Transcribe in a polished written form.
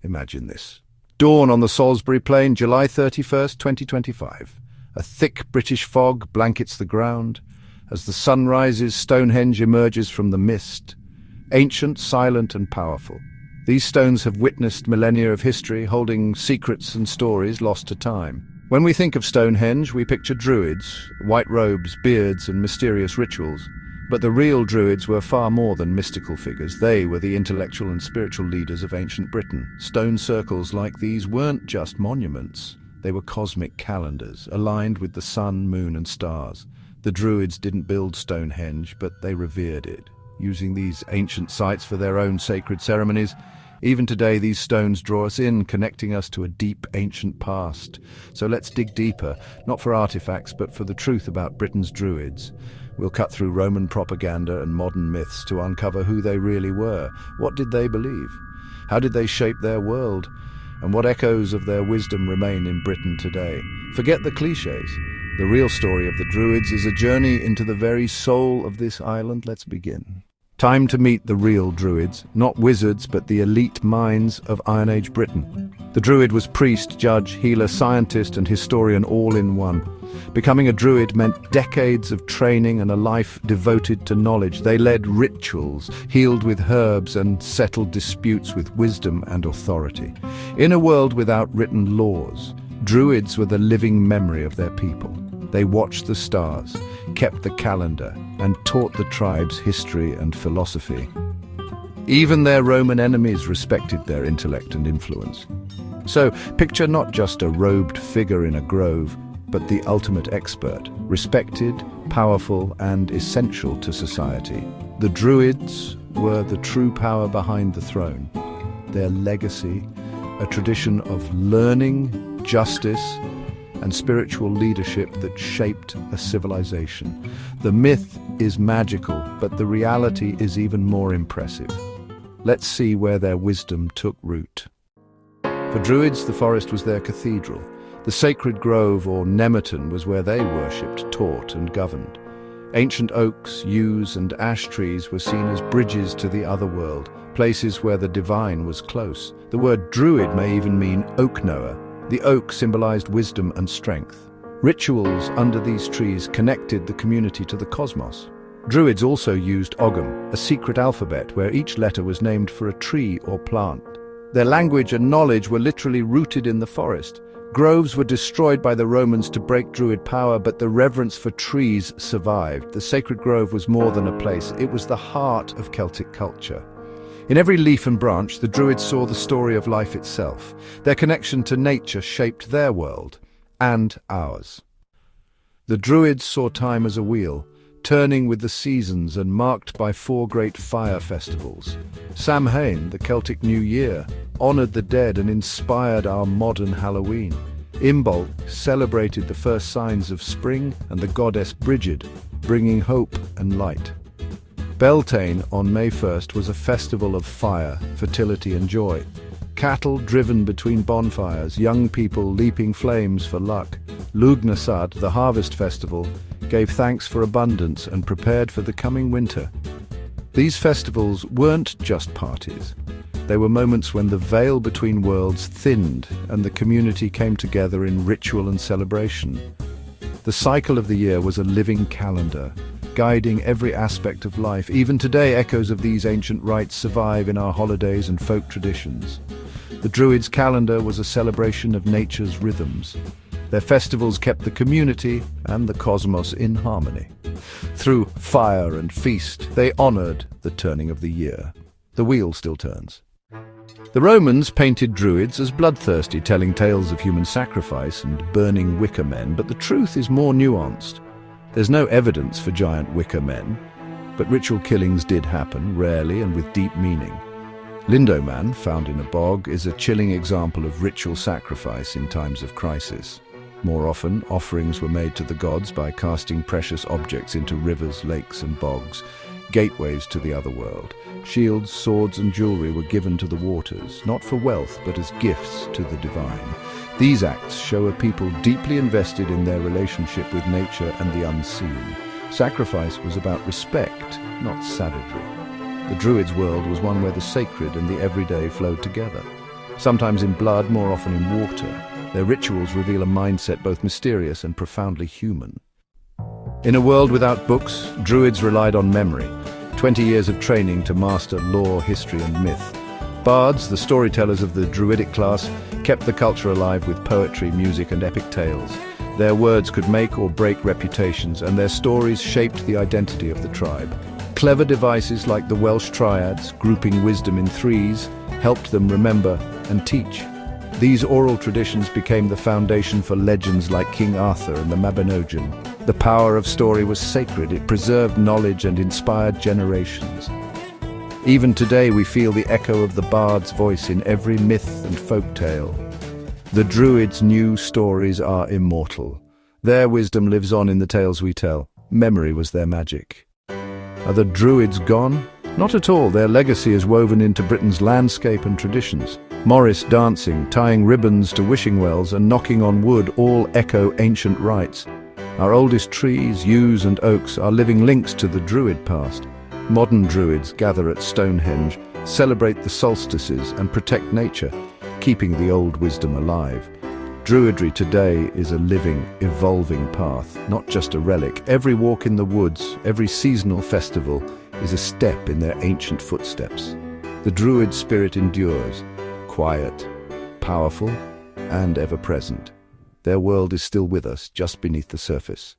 Imagine this. Dawn on the Salisbury Plain, July 31st, 2025. A thick British fog blankets the ground. As the sun rises, Stonehenge emerges from the mist. Ancient, silent and powerful. These stones have witnessed millennia of history, holding secrets and stories lost to time. When we think of Stonehenge, we picture Druids, white robes, beards and mysterious rituals. But the real Druids were far more than mystical figures. They were the intellectual and spiritual leaders of ancient Britain. Stone circles like these weren't just monuments. They were cosmic calendars, aligned with the sun, moon and stars. The Druids didn't build Stonehenge, but they revered it, using these ancient sites for their own sacred ceremonies. Even today, these stones draw us in, connecting us to a deep, ancient past. So let's dig deeper, not for artifacts, but for the truth about Britain's Druids. We'll cut through Roman propaganda and modern myths to uncover who they really were. What did they believe? How did they shape their world? And what echoes of their wisdom remain in Britain today? Forget the cliches. The real story of the Druids is a journey into the very soul of this island. Let's begin. Time to meet the real Druids, not wizards, but the elite minds of Iron Age Britain. The Druid was priest, judge, healer, scientist, and historian all in one. Becoming a Druid meant decades of training and a life devoted to knowledge. They led rituals, healed with herbs, and settled disputes with wisdom and authority. In a world without written laws, Druids were the living memory of their people. They watched the stars, kept the calendar, and taught the tribes history and philosophy. Even their Roman enemies respected their intellect and influence. So, picture not just a robed figure in a grove, but the ultimate expert, respected, powerful, and essential to society. The Druids were the true power behind the throne. Their legacy, a tradition of learning, justice, and spiritual leadership that shaped a civilization. The myth is magical, but the reality is even more impressive. Let's see where their wisdom took root. For Druids, the forest was their cathedral. The sacred grove, or nemeton, was where they worshipped, taught, and governed. Ancient oaks, yews, and ash trees were seen as bridges to the other world, places where the divine was close. The word Druid may even mean oak knower. The oak symbolized wisdom and strength. Rituals under these trees connected the community to the cosmos. Druids also used Ogham, a secret alphabet where each letter was named for a tree or plant. Their language and knowledge were literally rooted in the forest. Groves were destroyed by the Romans to break Druid power, but the reverence for trees survived. The sacred grove was more than a place, it was the heart of Celtic culture. In every leaf and branch, the Druids saw the story of life itself. Their connection to nature shaped their world, and ours. The Druids saw time as a wheel, turning with the seasons and marked by 4 great fire festivals. Samhain, the Celtic New Year, honoured the dead and inspired our modern Halloween. Imbolc celebrated the first signs of spring, and the goddess Brigid, bringing hope and light. Beltane on May 1st was a festival of fire, fertility and joy. Cattle driven between bonfires, young people leaping flames for luck. Lugnasad, the harvest festival, gave thanks for abundance and prepared for the coming winter. These festivals weren't just parties. They were moments when the veil between worlds thinned and the community came together in ritual and celebration. The cycle of the year was a living calendar, guiding every aspect of life. Even today, echoes of these ancient rites survive in our holidays and folk traditions. The Druids' calendar was a celebration of nature's rhythms. Their festivals kept the community and the cosmos in harmony. Through fire and feast, they honored the turning of the year. The wheel still turns. The Romans painted Druids as bloodthirsty, telling tales of human sacrifice and burning wicker men, but the truth is more nuanced. There's no evidence for giant wicker men, but ritual killings did happen, rarely and with deep meaning. Lindoman, found in a bog, is a chilling example of ritual sacrifice in times of crisis. More often, offerings were made to the gods by casting precious objects into rivers, lakes and bogs, gateways to the other world. Shields, swords and jewelry were given to the waters, not for wealth but as gifts to the divine. These acts show a people deeply invested in their relationship with nature and the unseen. Sacrifice was about respect, not savagery. The Druids' world was one where the sacred and the everyday flowed together. sometimes in blood, more often in water. Their rituals reveal a mindset both mysterious and profoundly human. In a world without books, Druids relied on memory, 20 years of training to master lore, history, and myth. Bards, the storytellers of the Druidic class, kept the culture alive with poetry, music, and epic tales. Their words could make or break reputations, and their stories shaped the identity of the tribe. Clever devices like the Welsh triads, grouping wisdom in threes, helped them remember and teach. These oral traditions became the foundation for legends like King Arthur and the Mabinogion. The power of story was sacred. It preserved knowledge and inspired generations. Even today we feel the echo of the bard's voice in every myth and folk tale. The Druids' new stories are immortal. Their wisdom lives on in the tales we tell. Memory was their magic. Are the Druids gone? Not at all. Their legacy is woven into Britain's landscape and traditions. Morris dancing, tying ribbons to wishing wells, and knocking on wood all echo ancient rites. Our oldest trees, yews and oaks, are living links to the Druid past. Modern Druids gather at Stonehenge, celebrate the solstices and protect nature, keeping the old wisdom alive. Druidry today is a living, evolving path, not just a relic. Every walk in the woods, every seasonal festival, is a step in their ancient footsteps. The Druid spirit endures, quiet, powerful, and ever-present. Their world is still with us, just beneath the surface.